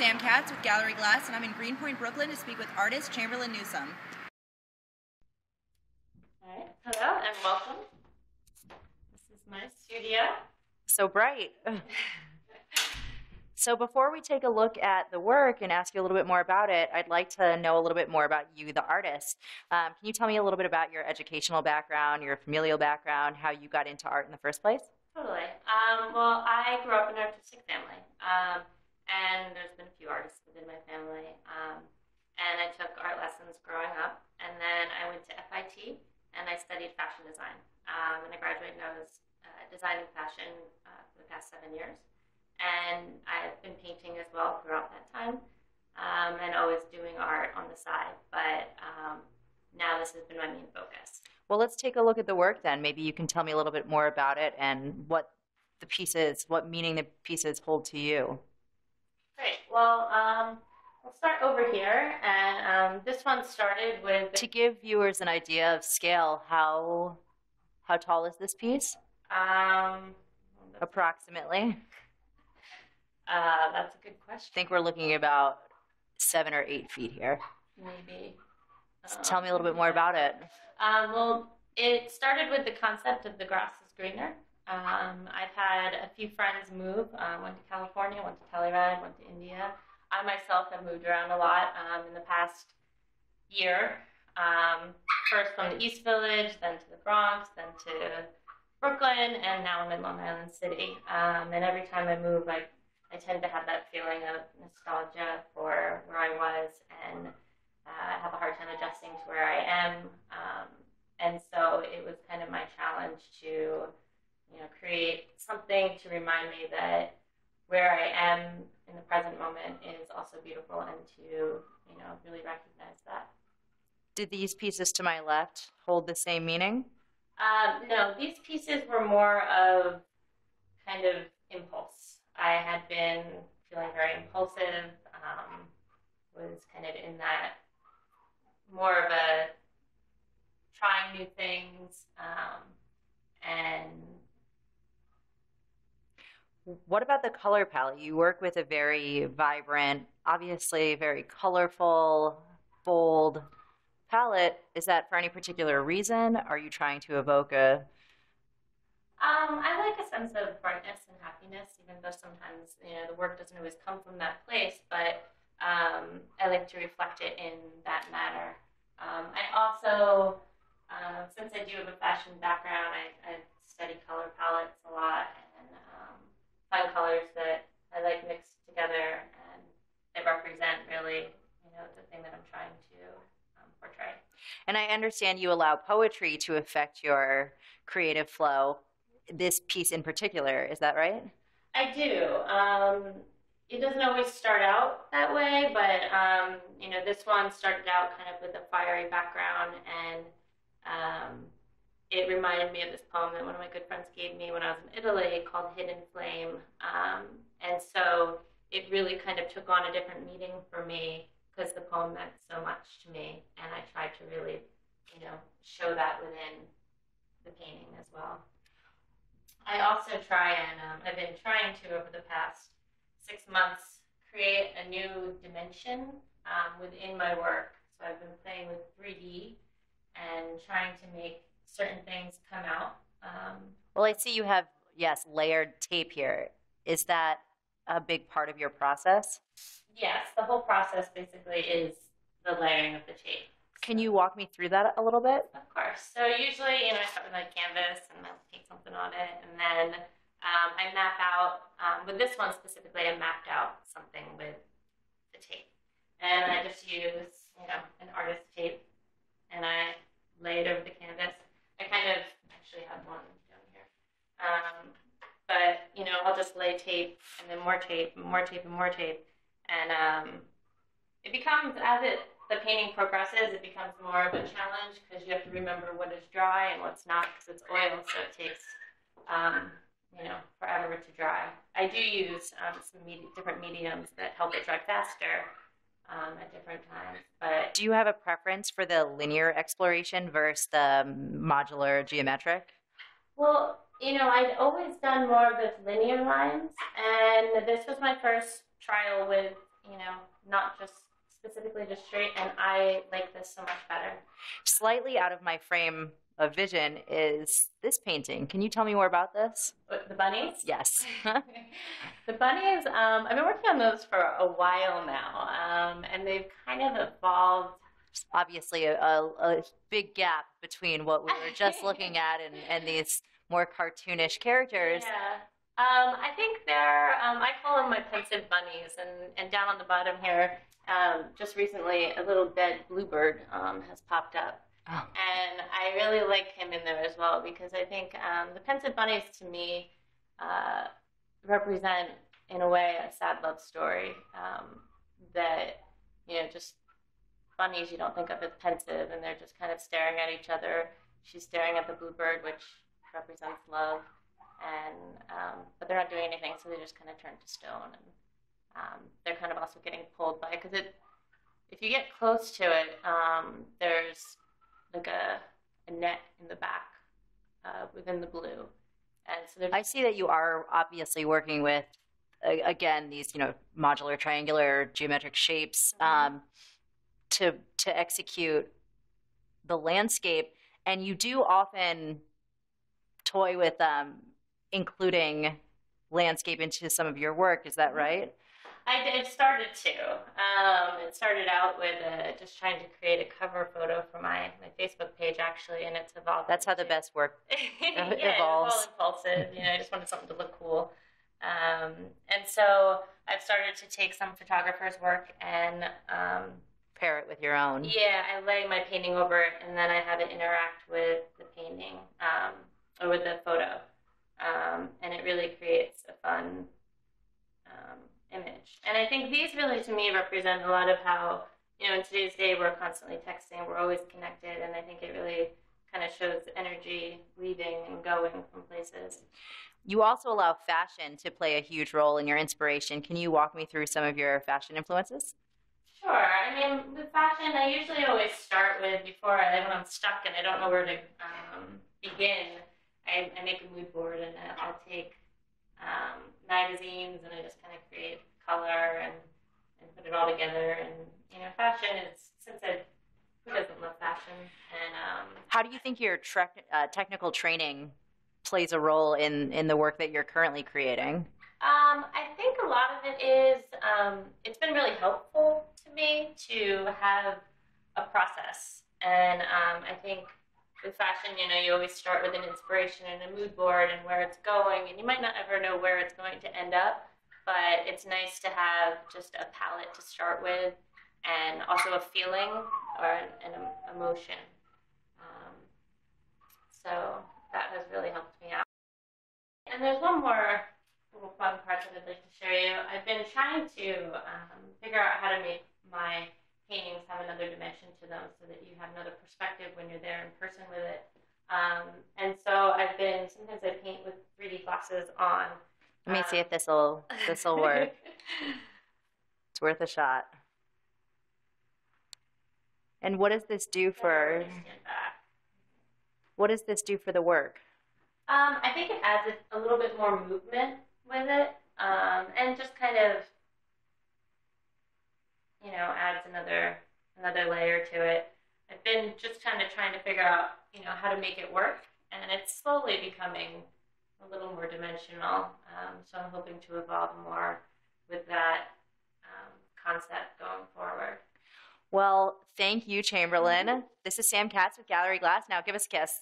Sam Katz with Gallery Glass, and I'm in Greenpoint, Brooklyn to speak with artist Chamberlin Newsome. All right, hello and welcome. This is my studio. So bright. So before we take a look at the work and ask you a little bit more about it, I'd like to know a little bit more about you, the artist. Can you tell me a little bit about your educational background, your familial background, how you got into art in the first place? Totally. Well, I grew up in an artistic family, and there's been a few artists within my family. And I took art lessons growing up, and then I went to FIT, and I studied fashion design. And I graduated, and I was designing fashion for the past 7 years. And I've been painting as well throughout that time, and always doing art on the side. But now this has been my main focus. Well, let's take a look at the work then. Maybe you can tell me a little bit more about it and what the pieces, what meaning the pieces hold to you. Great. Well, we'll start over here, and this one started with... To give viewers an idea of scale, how tall is this piece? Approximately. That's a good question. I think we're looking at about 7 or 8 feet here. Maybe. So tell me a little bit more about it. Well, it started with the concept of the grass is greener. I've had a few friends move. Went to California, went to Telluride, went to India. I myself have moved around a lot in the past year. First from the East Village, then to the Bronx, then to Brooklyn, and now I'm in Long Island City. And every time I move, I tend to have that feeling of nostalgia for where I was, and I have a hard time adjusting to where I am. And so it was kind of my challenge to, create something to remind me that where I am in the present moment is also beautiful, and to, really recognize that. Did these pieces to my left hold the same meaning? No, these pieces were more of kind of impulse. I had been feeling very impulsive, was kind of in that more of a trying new things, and... What about the color palette? You work with a very vibrant, obviously very colorful, bold palette. Is that for any particular reason? Are you trying to evoke a... I like a sense of brightness and happiness, even though sometimes, the work doesn't always come from that place, but I like to reflect it in that manner. I also, since I do have a fashion background, I study color palettes a lot, and find colors that I like mixed together, and they represent really, the thing that I'm trying to portray. And I understand you allow poetry to affect your creative flow. This piece in particular, is that right? I do. It doesn't always start out that way, but this one started out kind of with a fiery background, and it reminded me of this poem that one of my good friends gave me when I was in Italy called Hidden Flame. And so it really kind of took on a different meaning for me because the poem meant so much to me, and I tried to really, show that within the painting as well. I also try, and I've been trying to, over the past 6 months, create a new dimension within my work. So I've been playing with 3D and trying to make certain things come out. Well, I see you have, yes, layered tape here. Is that a big part of your process? Yes, the whole process basically is the layering of the tape. Can you walk me through that a little bit? Of course. So usually, I start with my canvas and I'll paint something on it, and then I map out, with this one specifically, I mapped out something with the tape. And I just use, an artist tape, and I lay it over the canvas. I kind of actually have one down here. But, I'll just lay tape, and then more tape, and more tape, and more tape. And it becomes, the painting progresses, it becomes more of a challenge because you have to remember what is dry and what's not, because it's oil, so it takes, forever to dry. I do use some different mediums that help it dry faster at different times. But do you have a preference for the linear exploration versus the modular geometric? Well, I'd always done more of those linear lines, and this was my first trial with not just specifically just straight, and I like this so much better. Slightly out of my frame of vision is this painting. Can you tell me more about this? The bunnies? Yes. The bunnies, I've been working on those for a while now, and they've kind of evolved. Obviously, a big gap between what we were just looking at and these more cartoonish characters. Yeah. I think I call them my pensive bunnies, and down on the bottom here, just recently, a little dead bluebird has popped up. Oh. And I really like him in there as well, because I think the pensive bunnies, to me, represent, in a way, a sad love story that, just bunnies you don't think of as pensive, and they're just kind of staring at each other. She's staring at the bluebird, which represents love. But they're not doing anything, so they just kind of turn to stone, and they're kind of also getting pulled by, because if you get close to it, there's like a net in the back within the blue, and so I see that you are obviously working with again these modular, triangular, geometric shapes to execute the landscape, and you do often toy with including landscape into some of your work. Is that right? I did started to. It started out with just trying to create a cover photo for my Facebook page, actually, and it's evolved. That's how the best work evolves. It's all impulsive. I just wanted something to look cool. And so I've started to take some photographers' work and pair it with your own. Yeah, I lay my painting over it, and then I have it interact with the painting or with the photo. And it really creates a fun image. And I think these really, to me, represent a lot of how, in today's day, we're constantly texting, we're always connected, and I think it really kind of shows energy leaving and going from places. You also allow fashion to play a huge role in your inspiration. Can you walk me through some of your fashion influences? Sure. I mean, with fashion, I usually always start with, when I'm stuck and I don't know where to begin, I make a mood board, and I'll take magazines, and I just kind of create color and put it all together. And fashion is, who doesn't love fashion? And how do you think your technical training plays a role in the work that you're currently creating? I think a lot of it is it's been really helpful to me to have a process, and I think with fashion, you always start with an inspiration and a mood board and where it's going, and you might not ever know where it's going to end up, but it's nice to have just a palette to start with, and also a feeling or an emotion. So that has really helped me out. And there's one more little fun part that I'd like to show you. I've been trying to figure out how to make my paintings have another dimension to them, so that you have another perspective when you're there in person with it. And so sometimes I paint with 3D glasses on. Let me see if this'll work. It's worth a shot. And what does this do for? What does this do for the work? I think it adds a little bit more movement with it, and just kind of, adds another layer to it. I've been just kind of trying to figure out, how to make it work, and it's slowly becoming a little more dimensional. So I'm hoping to evolve more with that concept going forward. Well, thank you, Chamberlin. This is Sam Katz with Gallery Glass. Now give us a kiss.